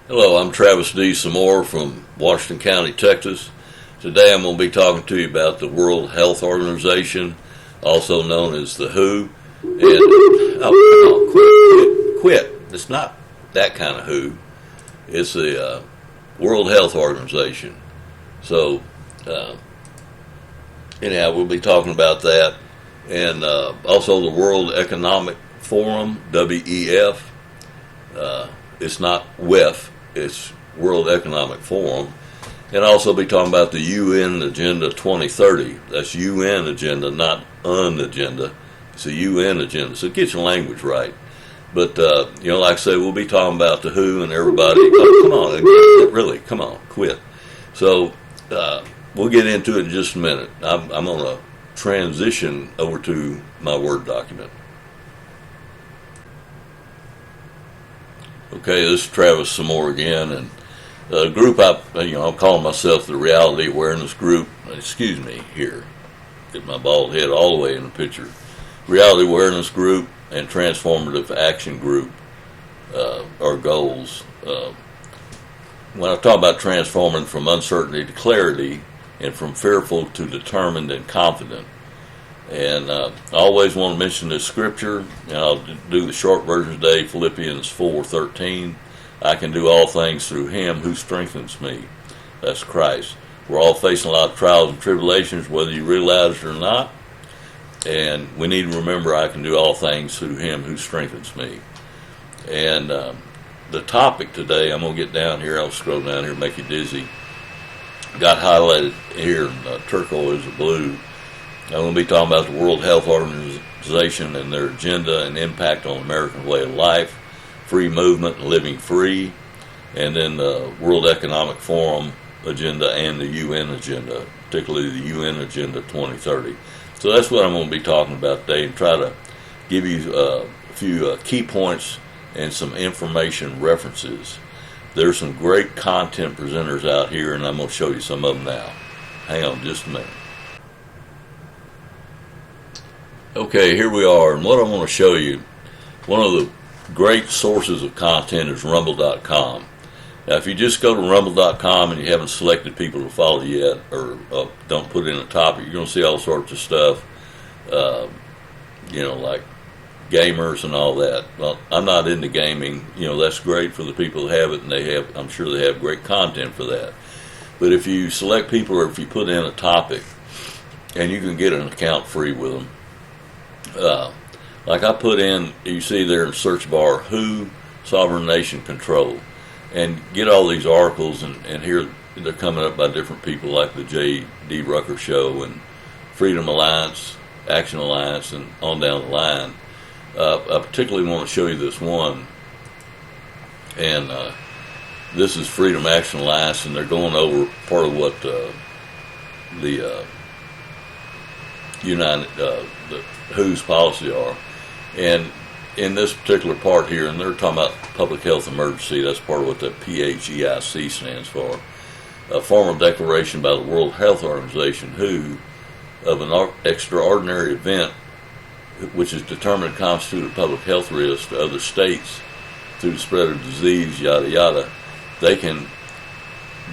Hello, I'm Travis D. Samore from Washington County, Texas. Today I'm going to be talking to you about the World Health Organization, also known as the WHO. And, oh, come on, quit. It's not that kind of WHO. It's the World Health Organization. So, anyhow, we'll be talking about that. And also the World Economic Forum, WEF. It's not WEF. It's World Economic Forum, and also be talking about the UN Agenda 2030. That's UN agenda, not UN agenda. It's a UN agenda, so get your language right. But like I say, we'll be talking about the WHO and everybody. Oh, come on, really, come on, quit. So we'll get into it in just a minute. I'm going to transition over to my Word document. Okay, this is Travis Samore again, and the group I'm calling myself the Reality Awareness Group. Excuse me, here, get my bald head all the way in the picture. Reality Awareness Group and Transformative Action Group are goals. When I talk about transforming from uncertainty to clarity, and from fearful to determined and confident. And I always want to mention this scripture, and I'll do the short version today, Philippians 4:13. I can do all things through Him who strengthens me. That's Christ. We're all facing a lot of trials and tribulations, whether you realize it or not. And we need to remember I can do all things through Him who strengthens me. And the topic today, I'm going to get down here. I'll scroll down here and make you dizzy. Got highlighted here in turquoise or blue. I'm going to be talking about the World Health Organization and their agenda and impact on the American way of life, free movement and living free, and then the World Economic Forum agenda and the UN agenda, particularly the UN Agenda 2030. So that's what I'm going to be talking about today, and try to give you a few key points and some information references. There's some great content presenters out here, and I'm going to show you some of them now. Hang on just a minute. Okay, here we are, and what I want to show you, one of the great sources of content is rumble.com. Now, if you just go to rumble.com and you haven't selected people to follow yet, or don't put in a topic, you're going to see all sorts of stuff, like gamers and all that. Well, I'm not into gaming. That's great for the people who have it, and I'm sure they have great content for that. But if you select people, or if you put in a topic, and you can get an account free with them, like I put in, you see there in the search bar, WHO, Sovereign Nation Control, and get all these articles, and here they're coming up by different people like the J.D. Rucker Show and Freedom Alliance, Action Alliance, and on down the line. I particularly want to show you this one, and this is Freedom Action Alliance, and they're going over part of what the WHO's policy are. And in this particular part here, and they're talking about public health emergency, that's part of what the PHEIC stands for, a formal declaration by the World Health Organization, WHO, of an extraordinary event which is determined to constitute a public health risk to other states through the spread of disease, yada yada. They can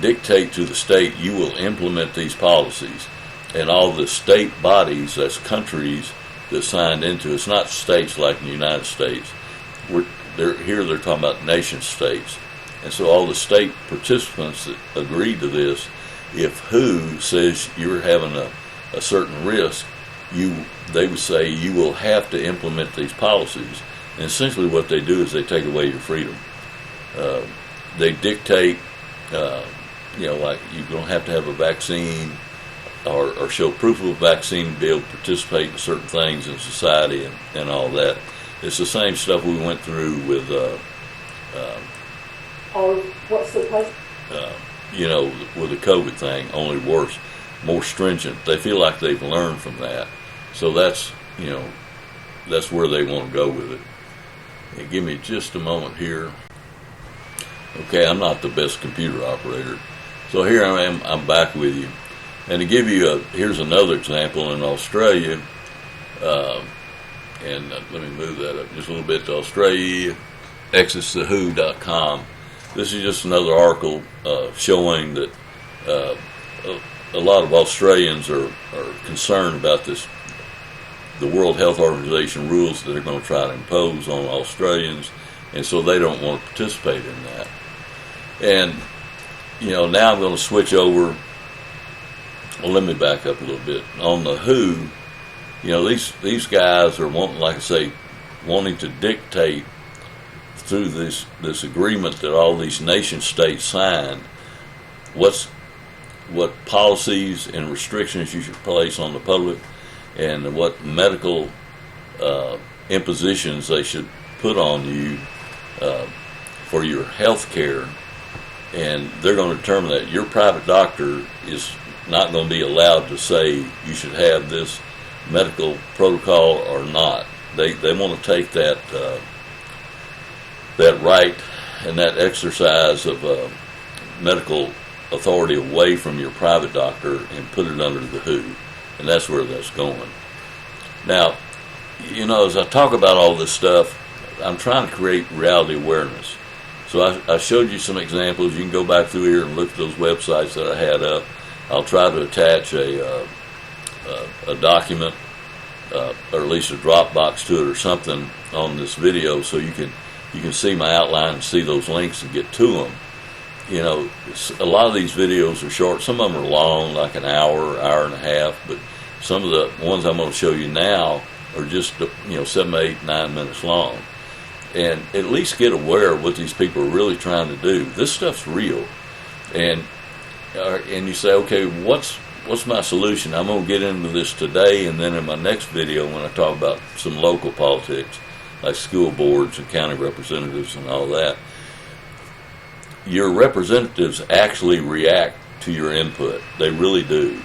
dictate to the state, you will implement these policies. And all the state bodies, that's countries that signed into it. It's not states like in the United States. They're talking about nation states. And so all the state participants that agreed to this, if WHO says you're having a certain risk, they would say you will have to implement these policies. And essentially what they do is they take away your freedom. They dictate, like you're going to have a vaccine, or show proof of a vaccine to be able to participate in certain things in society and all that. It's the same stuff we went through with what's the post? With the COVID thing, only worse, more stringent. They feel like they've learned from that. So that's where they want to go with it. And give me just a moment here. Okay, I'm not the best computer operator. So here I am, I'm back with you. And to give you here's another example in Australia, let me move that up just a little bit to Australia, accessthewho.com. this is just another article showing that a lot of Australians are concerned about this, the World Health Organization rules that they're going to try to impose on Australians, and so they don't want to participate in that. And, now I'm going to switch over. Well, let me back up a little bit. On the WHO, these guys are wanting, like I say, wanting to dictate through this agreement that all these nation states signed what policies and restrictions you should place on the public and what medical impositions they should put on you for your health care. And they're going to determine that your private doctor is not going to be allowed to say you should have this medical protocol or not. They want to take that right and that exercise of medical authority away from your private doctor and put it under the WHO, and that's where that's going. Now, as I talk about all this stuff, I'm trying to create reality awareness. So I showed you some examples. You can go back through here and look at those websites that I had up. I'll try to attach a document, or at least a Dropbox to it or something on this video, so you can see my outline and see those links and get to them. A lot of these videos are short. Some of them are long, like an hour, hour and a half, but some of the ones I'm going to show you now are just 7, 8, 9 minutes long. And at least get aware of what these people are really trying to do. This stuff's real. And you say, okay, what's my solution? I'm going to get into this today, and then in my next video when I talk about some local politics, like school boards and county representatives and all that, your representatives actually react to your input. They really do.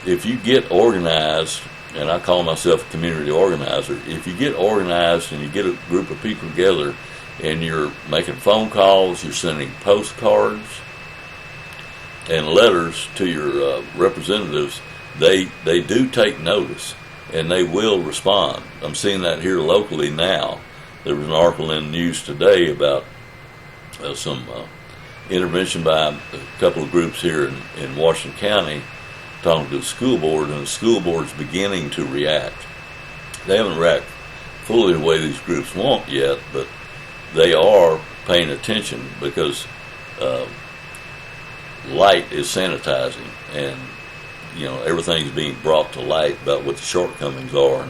If you get organized, and I call myself a community organizer, if you get organized and you get a group of people together and you're making phone calls, you're sending postcards and letters to your representatives, they do take notice and they will respond. I'm seeing that here locally now. There was an article in the news today about some intervention by a couple of groups here in Washington County talking to the school board, and the school board's beginning to react. They haven't reacted fully the way these groups want yet, but they are paying attention because light is sanitizing, and everything's being brought to light about what the shortcomings are,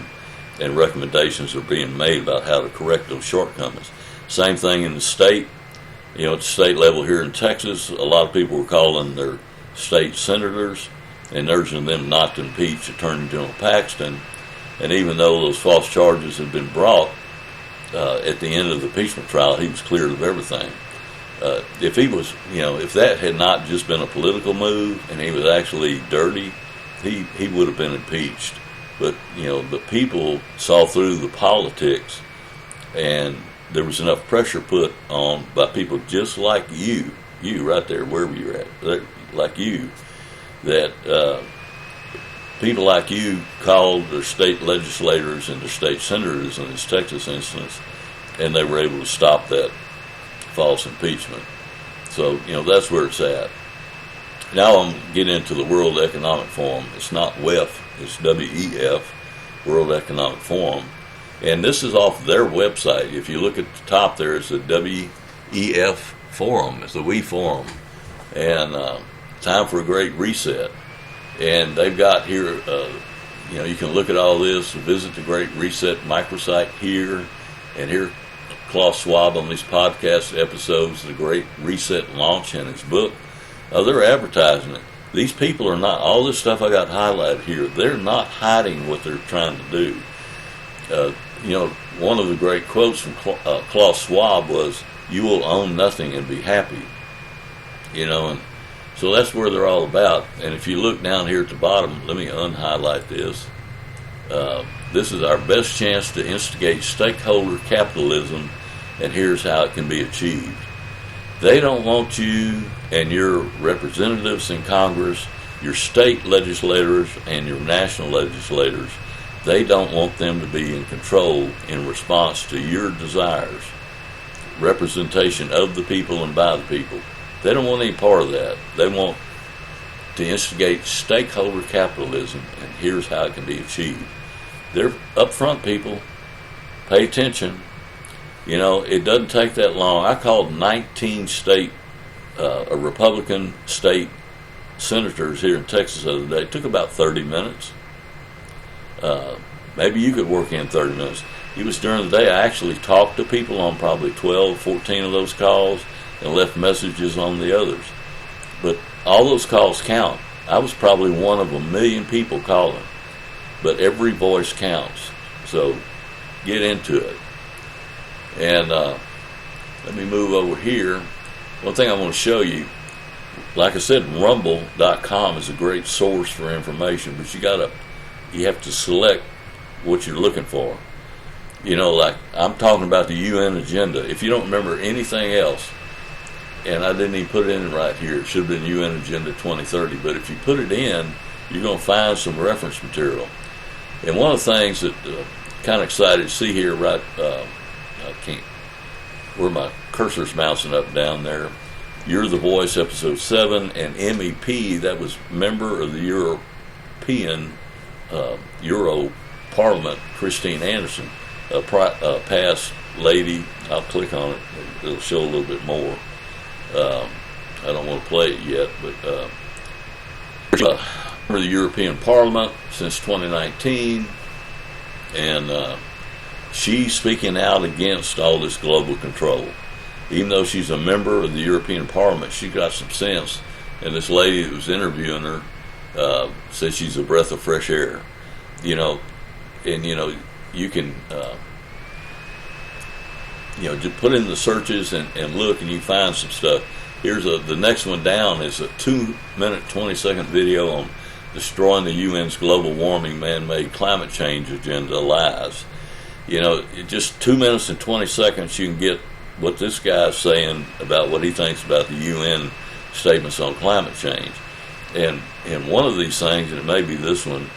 and recommendations are being made about how to correct those shortcomings. Same thing in the state. At the state level here in Texas, a lot of people were calling their state senators and urging them not to impeach Attorney General Paxton. And even though those false charges had been brought, at the end of the impeachment trial, he was cleared of everything. If he was, if that had not just been a political move and he was actually dirty, he would have been impeached. But, the people saw through the politics, and there was enough pressure put on by people just like you right there, wherever you're at, like you, that people like you called their state legislators and their state senators in this Texas instance, and they were able to stop that false impeachment. So, that's where it's at. Now I'm getting into the World Economic Forum. It's not WEF, it's WEF, World Economic Forum. And this is off their website. If you look at the top there, it's the WEF Forum. It's the WE Forum. And time for a great reset. And they've got here, you can look at all this, visit the Great Reset microsite here, and hear Klaus Schwab on these podcast episodes, the Great Reset launch and his book. They're advertising it. These people are not, all this stuff I got highlighted here, they're not hiding what they're trying to do. One of the great quotes from Klaus Schwab was, "You will own nothing and be happy." And so that's where they're all about. And if you look down here at the bottom, let me unhighlight this. This is our best chance to instigate stakeholder capitalism, and here's how it can be achieved. They don't want you and your representatives in Congress, your state legislators and your national legislators, they don't want them to be in control in response to your desires. representation of the people and by the people. They don't want any part of that. They want to instigate stakeholder capitalism, and here's how it can be achieved. They're upfront people. Pay attention. You know, it doesn't take that long. I called 19 Republican state senators here in Texas the other day. It took about 30 minutes. Maybe you could work in 30 minutes. It was during the day. I actually talked to people on probably 12, 14 of those calls and left messages on the others. But all those calls count. I was probably one of 1 million people calling. But every voice counts. So get into it. And let me move over here. One thing I want to show you, like I said, rumble.com is a great source for information, but you have to select what you're looking for. You know, like I'm talking about the UN agenda. If you don't remember anything else, and I didn't even put it in right here, it should have been UN Agenda 2030, but if you put it in, you're going to find some reference material. And one of the things that kind of excited to see here, right, I can't, where my cursor's bouncing up down there, You're the Voice, episode 7, and MEP, that was member of the European Euro Parliament, Christine Anderson, a past lady. I'll click on it. It'll show a little bit more. I don't want to play it yet, but member of the European Parliament since 2019, and she's speaking out against all this global control. Even though she's a member of the European Parliament, she got some sense. And this lady that was interviewing her said she's a breath of fresh air. You know, and you can just put in the searches and look, and you find some stuff. Here's the next one down is a 2-minute, 20-second video on destroying the UN's global warming, man-made climate change agenda lies. You know, just 2 minutes and 20 seconds, you can get what this guy's saying about what he thinks about the UN statements on climate change. And in one of these things, and it may be this one,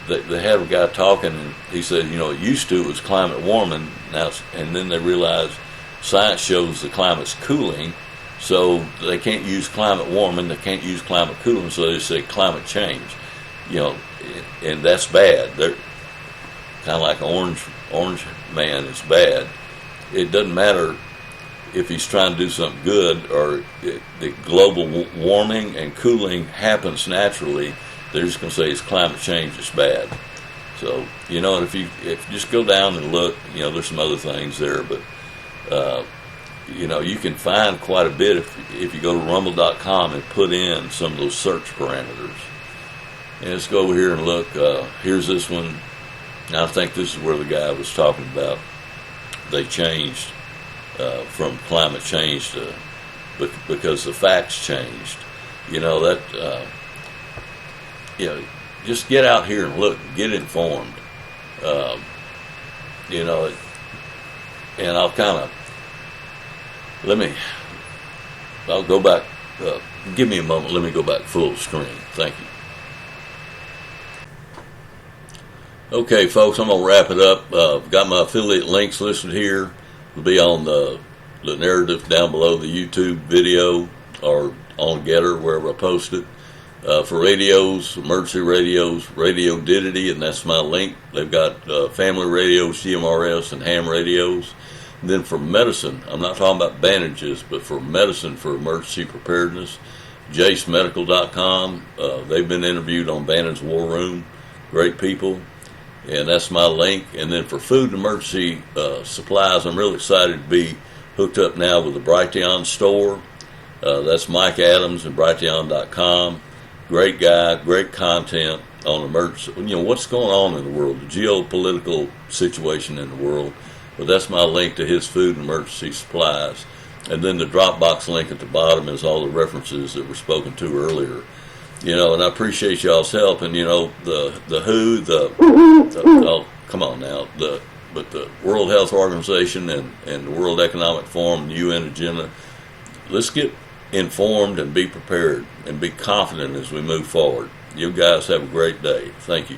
they had a guy talking, and he said, it used to, it was climate warming, now, and then they realized science shows the climate's cooling, so they can't use climate warming, they can't use climate cooling, so they say climate change. And that's bad. They're kind of like orange man is bad. It doesn't matter if he's trying to do something good, or the global warming and cooling happens naturally. They're just going to say it's climate change is bad. So, and if you just go down and look, there's some other things there, but, you can find quite a bit if you go to rumble.com and put in some of those search parameters. And let's go over here and look. Here's this one. Now, I think this is where the guy was talking about they changed from climate change to because the facts changed. Just get out here and look, get informed. And I'll I'll go back. Give me a moment. Let me go back full screen. Thank you. Okay, folks, I'm going to wrap it up. Got my affiliate links listed here. It'll be on the narrative down below the YouTube video or on Getter, wherever I post it. For radios, emergency radios, Radio Didity, and that's my link. They've got family radios, CMRS, and ham radios. And then for medicine, I'm not talking about bandages, but for medicine for emergency preparedness, JaceMedical.com. They've been interviewed on Bannon's War Room. Great people. And that's my link. And then for food and emergency supplies, I'm really excited to be hooked up now with the Brighteon Store. That's Mike Adams and Brighteon.com. Great guy, great content on emergency. What's going on in the world, the geopolitical situation in the world. But that's my link to his food and emergency supplies. And then the Dropbox link at the bottom is all the references that were spoken to earlier. And I appreciate y'all's help. And the WHO, oh, come on now, but the World Health Organization and the World Economic Forum and the UN agenda. Let's get informed and be prepared and be confident as we move forward. You guys have a great day. Thank you.